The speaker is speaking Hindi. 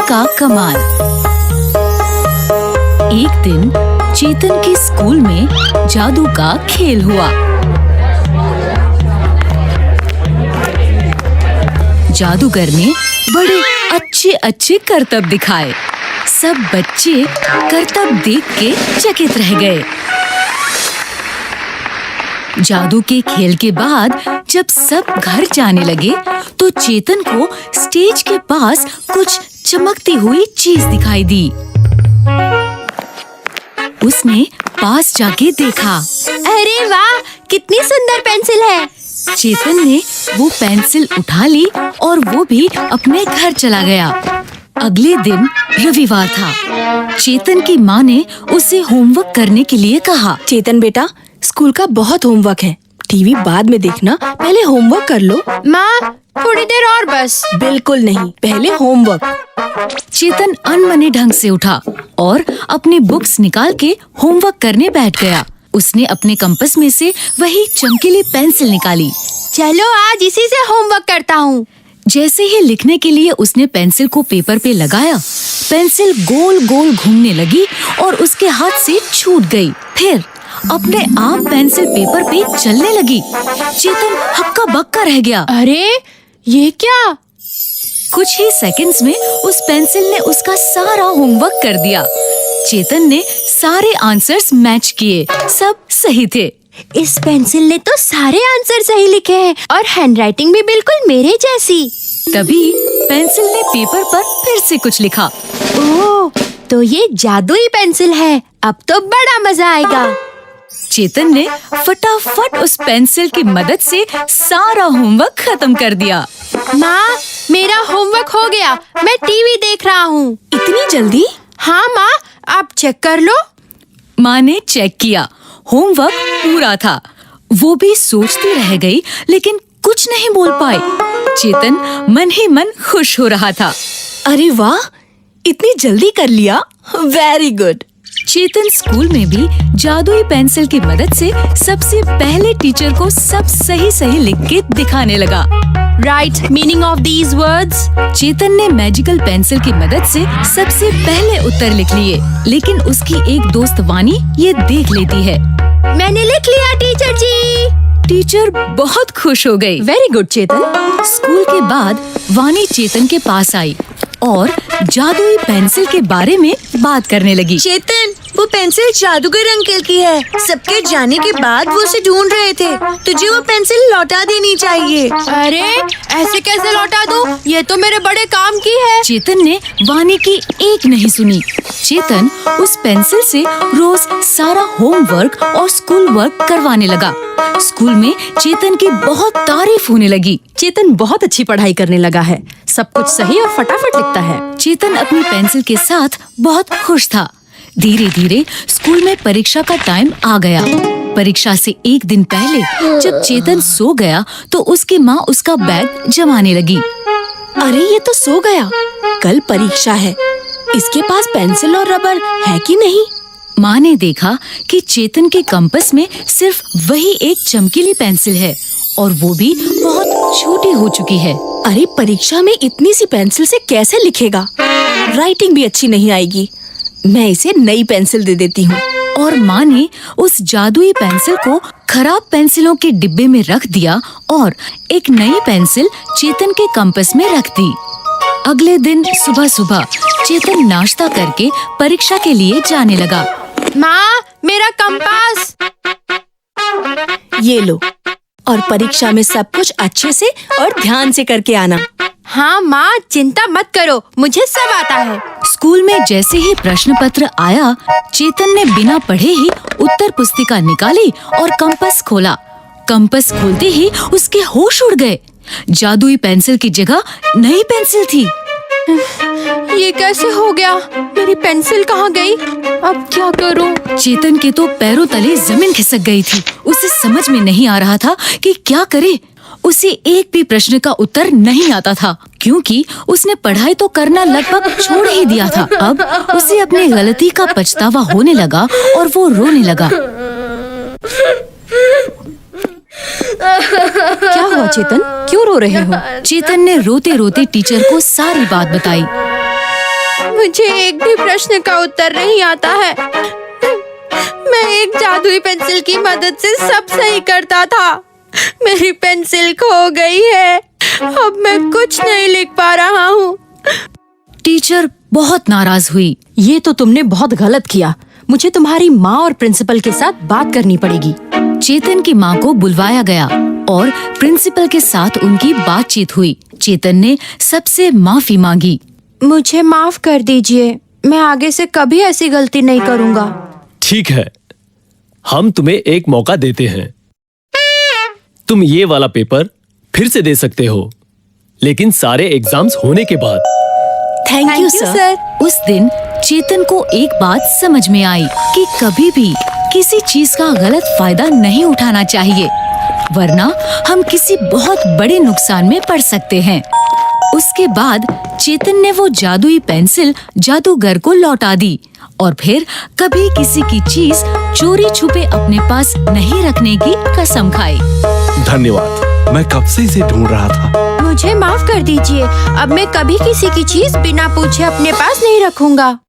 का कमाल। एक दिन चेतन के स्कूल में जादू का खेल हुआ। जादूगर ने बड़े अच्छे अच्छे करतब दिखाए। सब बच्चे करतब देख के चकित रह गए। जादू के खेल के बाद जब सब घर जाने लगे तो चेतन को स्टेज के पास कुछ चमकती हुई चीज दिखाई दी। उसने पास जाके देखा। अरे वाह, कितनी सुंदर पेंसिल है। चेतन ने वो पेंसिल उठा ली और वो भी अपने घर चला गया। अगले दिन रविवार था। चेतन की माँ ने उसे होमवर्क करने के लिए कहा। चेतन बेटा, स्कूल का बहुत होमवर्क है, टीवी बाद में देखना, पहले होमवर्क कर लो। माँ, थोड़ी देर और बस। बिल्कुल नहीं, पहले होमवर्क। चेतन अनमने ढंग से उठा और अपनी बुक्स निकाल के होमवर्क करने बैठ गया। उसने अपने कंपास में से वही चमकीली पेंसिल निकाली। चलो आज इसी से होमवर्क करता हूँ। जैसे ही लिखने के लिए उसने पेंसिल को पेपर पे लगाया, पेंसिल गोल गोल घूमने लगी और उसके हाथ से छूट गई। फिर अपने आप पेंसिल पेपर पे चलने लगी। चेतन हक्का बक्का रह गया। अरे ये क्या? कुछ ही सेकंड्स में उस पेंसिल ने उसका सारा होमवर्क कर दिया। चेतन ने सारे आंसर्स मैच किए, सब सही थे। इस पेंसिल ने तो सारे आंसर सही लिखे हैं और हैंडराइटिंग भी बिल्कुल मेरे जैसी। तभी पेंसिल ने पेपर पर फिर से कुछ लिखा। ओह, तो ये जादुई पेंसिल है। अब तो बड़ा मजा आएगा। चेतन ने फटाफट उस पेंसिल की मदद से सारा होमवर्क खत्म कर दिया। माँ, मेरा होमवर्क हो गया, मैं टीवी देख रहा हूँ। इतनी जल्दी? हाँ माँ, आप चेक कर लो। माँ ने चेक किया, होमवर्क पूरा था। वो भी सोचती रह गई लेकिन कुछ नहीं बोल पाई। चेतन मन ही मन खुश हो रहा था। अरे वाह, इतनी जल्दी कर लिया, वेरी गुड। चेतन स्कूल में भी जादुई पेंसिल की मदद से सबसे पहले टीचर को सब सही सही लिख के दिखाने लगा। Write meaning of these words. Chetan ने मैजिकल पेंसिल की मदद से सबसे पहले उत्तर लिख लिए, लेकिन उसकी एक दोस्त वानी ये देख लेती है। मैंने लिख लिया टीचर जी। टीचर बहुत खुश हो गई। वेरी गुड चेतन। स्कूल के बाद वानी चेतन के पास आई और जादुई पेंसिल के बारे में बात करने लगी। चेतन, वो पेंसिल जादूगर अंकल की है। सबके जाने के बाद वो उसे ढूंढ रहे थे। तुझे वो पेंसिल लौटा देनी चाहिए। अरे ऐसे कैसे लौटा दूं? ये तो मेरे बड़े काम की है। चेतन ने वानी की एक नहीं सुनी। चेतन उस पेंसिल से रोज सारा होमवर्क और स्कूल वर्क करवाने लगा। स्कूल में चेतन की बहुत तारीफ होने लगी। चेतन बहुत अच्छी पढ़ाई करने लगा है, सब कुछ सही और फटाफट लिखता है। चेतन अपनी पेंसिल के साथ बहुत खुश था। धीरे धीरे स्कूल में परीक्षा का टाइम आ गया। परीक्षा से एक दिन पहले जब चेतन सो गया तो उसकी माँ उसका बैग जमाने लगी। अरे ये तो सो गया, कल परीक्षा है, इसके पास पेंसिल और रबर है कि नहीं? माँ ने देखा कि चेतन के कंपास में सिर्फ वही एक चमकीली पेंसिल है और वो भी बहुत छोटी हो चुकी है। अरे परीक्षा में इतनी सी पेंसिल से कैसे लिखेगा? राइटिंग भी अच्छी नहीं आएगी। मैं इसे नई पेंसिल दे देती हूँ। और माँ ने उस जादुई पेंसिल को खराब पेंसिलों के डिब्बे में रख दिया और एक नई पेंसिल चेतन के कंपास में रख दी। अगले दिन सुबह सुबह चेतन नाश्ता करके परीक्षा के लिए जाने लगा। माँ, मेरा कंपास। ये लो, और परीक्षा में सब कुछ अच्छे से और ध्यान से करके आना। हाँ माँ, चिंता मत करो, मुझे सब आता है। स्कूल में जैसे ही प्रश्न पत्र आया, चेतन ने बिना पढ़े ही उत्तर पुस्तिका निकाली और कंपास खोला। कंपास खोलते ही उसके होश उड़ गए। जादुई पेंसिल की जगह नई पेंसिल थी। ये कैसे हो गया? मेरी पेंसिल कहाँ गई? अब क्या करूँ? चेतन के तो पैरों तले जमीन खिसक गई थी। उसे समझ में नहीं आ रहा था कि क्या करे। उसे एक भी प्रश्न का उत्तर नहीं आता था, क्योंकि उसने पढ़ाई तो करना लगभग छोड़ ही दिया था। अब उसे अपनी गलती का पछतावा होने लगा और वो रोने लगा। क्या हुआ चेतन, क्यों रो रहे हो? चेतन ने रोते रोते टीचर को सारी बात बताई। मुझे एक भी प्रश्न का उत्तर नहीं आता है। मैं एक जादुई पेंसिल की मदद से सब सही करता था। मेरी पेंसिल खो गई है। अब मैं कुछ नहीं लिख पा रहा हूँ। टीचर बहुत नाराज हुई। ये तो तुमने बहुत गलत किया। मुझे तुम्हारी माँ और प्रिंसिपल के साथ बात करनी पड़ेगी। चेतन की माँ को बुलवाया गया और प्रिंसिपल के साथ उनकी बातचीत हुई। चेतन ने सबसे माफी मांगी। मुझे माफ कर दीजिए, मैं आगे से कभी ऐसी गलती नहीं करूँगा। ठीक है, हम तुम्हें एक मौका देते हैं। तुम ये वाला पेपर फिर से दे सकते हो, लेकिन सारे एग्जाम्स होने के बाद। Thank you sir. उस दिन चेतन को एक बात समझ में आई कि कभी भी किसी चीज का गलत फायदा नहीं उठाना चाहिए, वरना हम किसी बहुत बड़े नुकसान में पड़ सकते हैं। उसके बाद चेतन ने वो जादुई पेंसिल जादूगर को लौटा दी और फिर कभी किसी की चीज चोरी छुपे अपने पास नहीं रखने की कसम खाई। धन्यवाद, मैं कब से इसे ढूंढ रहा था। मुझे माफ कर दीजिए, अब मैं कभी किसी की चीज बिना पूछे अपने पास नहीं रखूंगा।